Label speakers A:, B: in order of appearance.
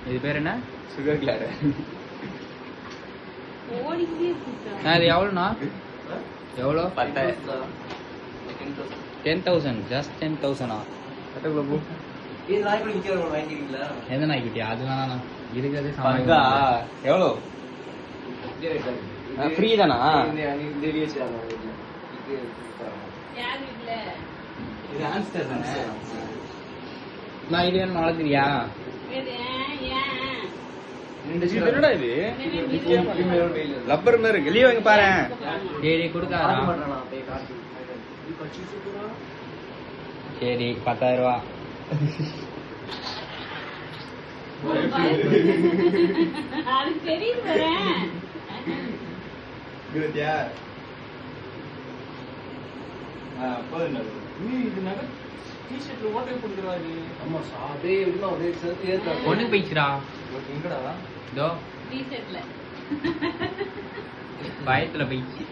A: இது பேர் என்ன?
B: சுகர் கிளாட்.
A: அது எவ்வளோண்ணா? எவ்வளோ? 10,000. ஜஸ்ட் 10,000. எந்த நாய்க்குட்டியா? அது வேணாண்ணா, இருக்கிறதே
B: பங்கா எவ்வளோ? ஃப்ரீ தானா? இது ஆன்ஸ்டர் தானே?
A: நான் இது வேணும் வளர்க்குறியா?
B: என்னடா இது? லப்பர் மாதிரி இருக்கு. லீவ் வாங்க பாரு.
A: சரி கொடுக்காரா? சரி 10,000 ரூபா. ஒண்ணு போயிடுச்சுடா. இதோ பயத்துல போயிடுச்சு.